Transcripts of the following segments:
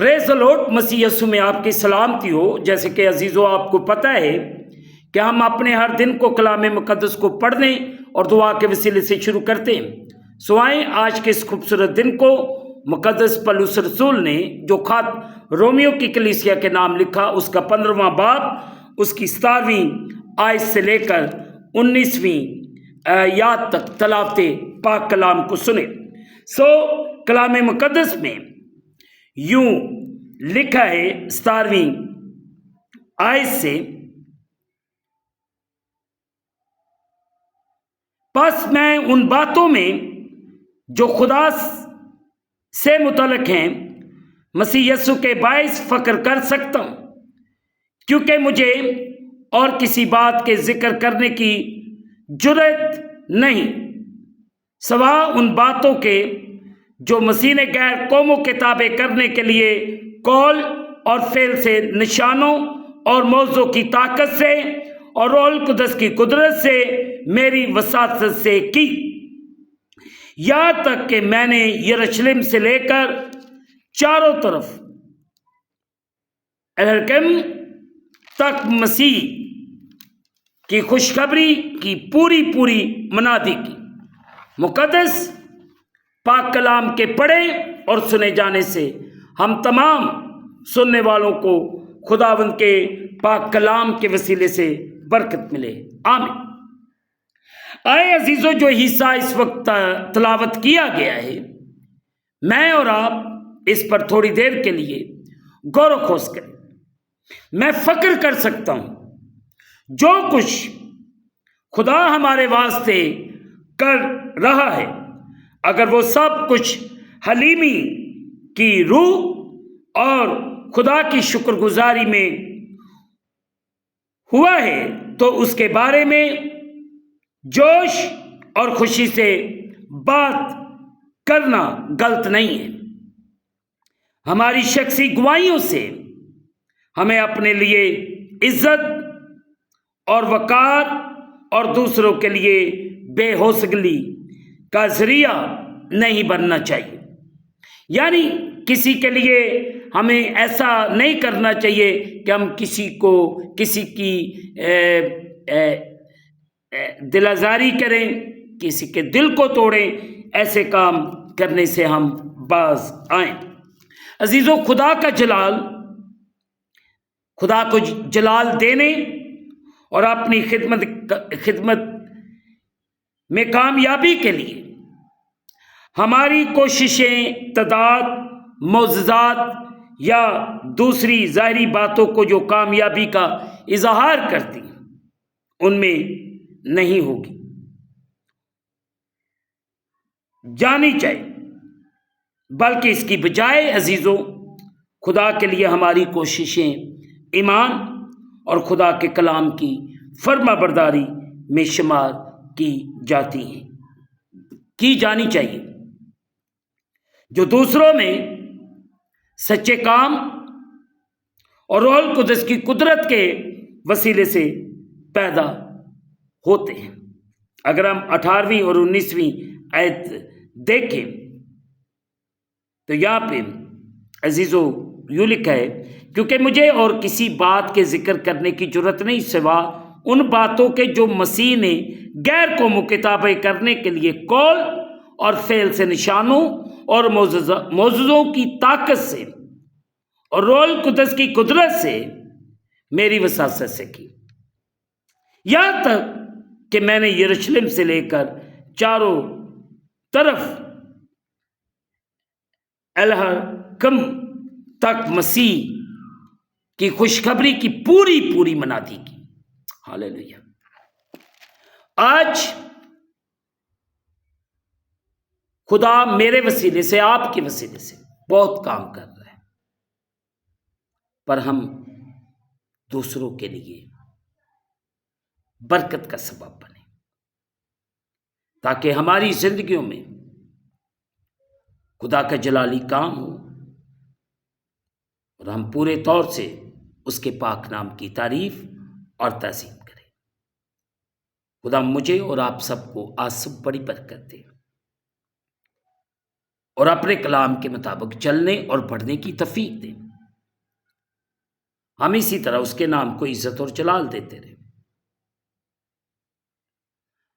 پریز دی lord, مسیح یسوع میں آپ کی سلامتی ہو۔ جیسے کہ عزیزو آپ کو پتہ ہے کہ ہم اپنے ہر دن کو کلام مقدس کو پڑھنے اور دعا کے وسیلے سے شروع کرتے ہیں۔ سو آئیں آج کے اس خوبصورت دن کو مقدس پولس رسول نے جو خط رومیو کی کلیسیا کے نام لکھا، اس کا 15واں باب، اس کی 17ویں آیت سے لے کر 19ویں یاد تک تلاوت پاک کلام کو سنیں۔ سو کلام مقدس میں یوں لکھا ہے 17ویں آیت سے، پس میں ان باتوں میں جو خدا سے متعلق ہیں مسیح یسوع کے باعث فخر کر سکتا ہوں، کیونکہ مجھے اور کسی بات کے ذکر کرنے کی جرأت نہیں سوا ان باتوں کے جو مسیح نے غیر قوموں کے تابع کرنے کے لیے قول اور فعل سے، نشانوں اور معجزوں کی طاقت سے اور روح القدس کی قدرت سے میری وساطت سے کی، یہاں تک کہ میں نے یروشلم سے لے کر چاروں طرف الحکم تک مسیح کی خوشخبری کی پوری منادی کی۔ مقدس پاک کلام کے پڑھے اور سنے جانے سے ہم تمام سننے والوں کو خداوند کے پاک کلام کے وسیلے سے برکت ملے، آمین۔ آئے عزیزو، جو حصہ اس وقت تلاوت کیا گیا ہے، میں اور آپ اس پر تھوڑی دیر کے لیے غور و خوض کریں۔ میں فخر کر سکتا ہوں جو کچھ خدا ہمارے واسطے کر رہا ہے، اگر وہ سب کچھ حلیمی کی روح اور خدا کی شکر گزاری میں ہوا ہے تو اس کے بارے میں جوش اور خوشی سے بات کرنا غلط نہیں ہے۔ ہماری شخصی گواہیوں سے ہمیں اپنے لیے عزت اور وقار اور دوسروں کے لیے بے حوصلگی کا ذریعہ نہیں بننا چاہیے۔ یعنی کسی کے لیے ہمیں ایسا نہیں کرنا چاہیے کہ ہم کسی کی دل آزاری کریں، کسی کے دل کو توڑیں۔ ایسے کام کرنے سے ہم باز آئیں۔ عزیزو، خدا کو جلال دینے اور اپنی خدمت میں کامیابی کے لیے ہماری کوششیں، تعداد، معجزات یا دوسری ظاہری باتوں کو جو کامیابی کا اظہار کرتی ہیں ان میں نہیں ہوگی جانی چاہیے، بلکہ اس کی بجائے عزیزو خدا کے لیے ہماری کوششیں ایمان اور خدا کے کلام کی فرما برداری میں شمار کی جانی چاہیے، جو دوسروں میں سچے کام اور روح القدس کی قدرت کے وسیلے سے پیدا ہوتے ہیں۔ اگر ہم 18ویں اور 19ویں آیت دیکھیں تو یہاں پہ عزیزو یوں لکھا ہے، کیونکہ مجھے اور کسی بات کے ذکر کرنے کی جرأت نہیں سوا ان باتوں کے جو مسیح نے غیر قوموں کے تابع کرنے کے لیے قول اور فعل سے، نشانوں اور معجزوں کی طاقت سے اور روح القدس کی قدرت سے میری وساطت سے کی، یہاں تک کہ میں نے یروشلم سے لے کر چاروں طرف الحکم تک مسیح کی خوشخبری کی پوری منادی کی۔ ہاللیلویہ۔ آج خدا میرے وسیلے سے، آپ کے وسیلے سے بہت کام کر رہا ہے، پر ہم دوسروں کے لیے برکت کا سبب بنے تاکہ ہماری زندگیوں میں خدا کا جلالی کام ہو اور ہم پورے طور سے اس کے پاک نام کی تعریف اور تعظیم کریں۔ خدا مجھے اور آپ سب کو آج سب بڑی برکت دے اور اپنے کلام کے مطابق چلنے اور پڑھنے کی توفیق دے۔ ہم اسی طرح اس کے نام کو عزت اور جلال دیتے رہے۔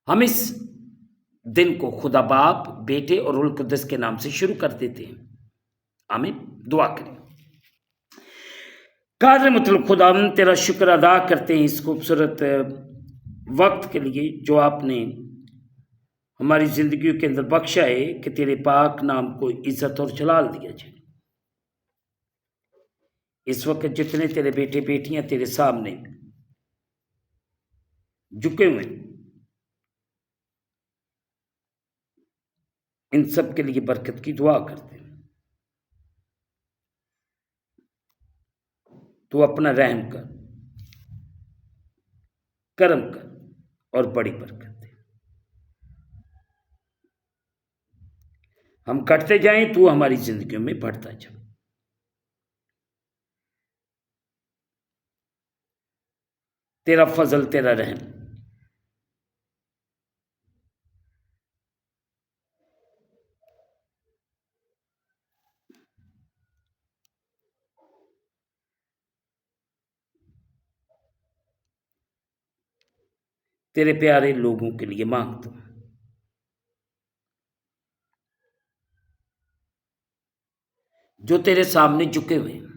ہم اس دن کو خدا باپ، بیٹے اور روح القدس کے نام سے شروع کر دیتے ہیں۔ آمین۔ دعا کریں۔ قادر مطلق خداوند تیرا شکر ادا کرتے ہیں اس خوبصورت وقت کے لیے جو آپ نے ہماری زندگیوں کے اندر بخشا ہے کہ تیرے پاک نام کو عزت اور جلال دیا جائے۔ اس وقت جتنے تیرے بیٹے بیٹیاں تیرے سامنے جھکے ہوئے ہیں، ان سب کے لیے برکت کی دعا کرتے ہیں۔ تو اپنا رحم کر، کرم کر اور بڑی برکت دے۔ ہم کٹتے جائیں تو ہماری زندگیوں میں بڑھتا جا۔ تیرا فضل، تیرا رحم تیرے پیارے لوگوں کے لیے مانگتا ہوں۔ جو تیرے سامنے جھکے ہوئے ہیں،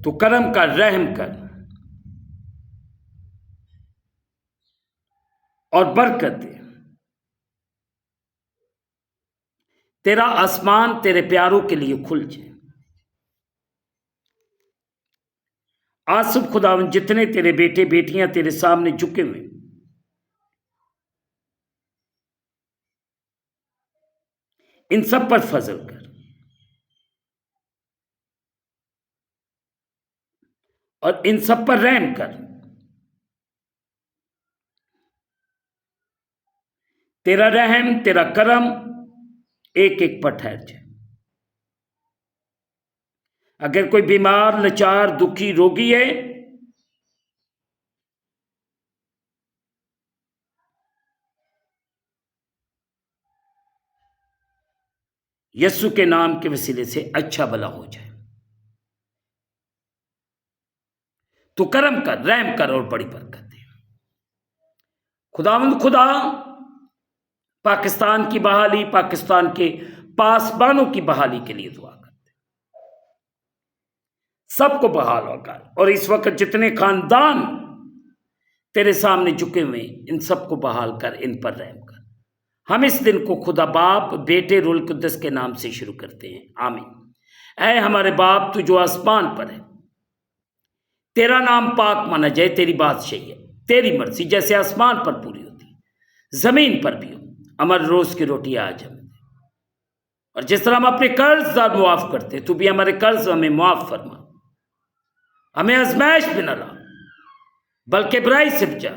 تو کرم کر، رحم کر اور برکت دے۔ تیرا آسمان تیرے پیاروں کے لیے کھل جائے۔ آصف خداوند جتنے تیرے بیٹے بیٹیاں تیرے سامنے جھکے ہوئے ہیں، ان سب پر فضل کر اور ان سب پر رحم کر۔ تیرا رحم، تیرا کرم ایک ایک پر ٹھہر جائے۔ اگر کوئی بیمار، لاچار، دکھی، روگی ہے، یسوع کے نام کے وسیلے سے اچھا بھلا ہو جائے۔ تو کرم کر، رحم کر اور بڑی برکت دے۔ خداوند خدا پاکستان کی بحالی، پاکستان کے پاسبانوں کی بحالی کے لیے دعا کرتے ہیں۔ سب کو بحال ہو کر، اور اس وقت جتنے خاندان تیرے سامنے جھکے ہوئے ہیں، ان سب کو بحال کر، ان پر رحم کر۔ ہم اس دن کو خدا باپ، بیٹے، روح القدس کے نام سے شروع کرتے ہیں۔ آمین۔ اے ہمارے باپ، تو جو آسمان پر ہے، تیرا نام پاک مانا جائے، تیری بادشاہی ہے، تیری مرضی جیسے آسمان پر پوری ہوتی ہے، زمین پر بھی ہو۔ ہمارے روز کی روٹی آج ہمیں دے، اور جس طرح ہم اپنے قرض دار معاف کرتے، تو بھی ہمارے قرض ہمیں معاف فرما۔ ہمیں آزمائش میں نہ لا، بلکہ برائی سے بچا۔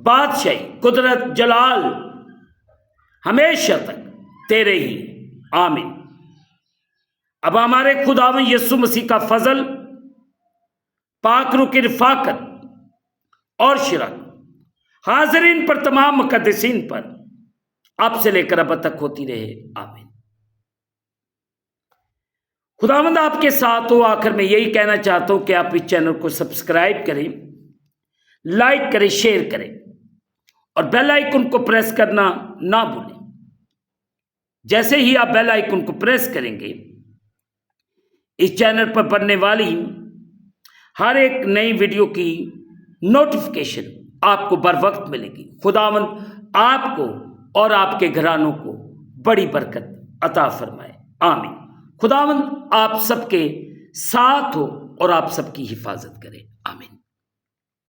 بادشاہی، قدرت، جلال ہمیشہ تک تیرے ہی۔ آمین۔ اب ہمارے خداوند یسوع مسیح کا فضل، پاک روح کی رفاقت اور شراکت حاضرین پر، تمام مقدسین پر، اب سے لے کر اب تک ہوتی رہے۔ آمین۔ خداوند آپ کے ساتھ ہو۔ آخر میں یہی کہنا چاہتا ہوں کہ آپ اس چینل کو سبسکرائب کریں، لائک کریں، شیئر کریں اور بیل آئیکن کو پریس کرنا نہ بھولیں۔ جیسے ہی آپ بیل آئیکن کو پریس کریں گے، اس چینل پر بننے والی ہر ایک نئی ویڈیو کی نوٹیفیکیشن آپ کو بر وقت ملے گی۔ خداوند آپ کو اور آپ کے گھرانوں کو بڑی برکت عطا فرمائے۔ آمین۔ خداوند آپ سب کے ساتھ ہو اور آپ سب کی حفاظت کرے۔ آمین۔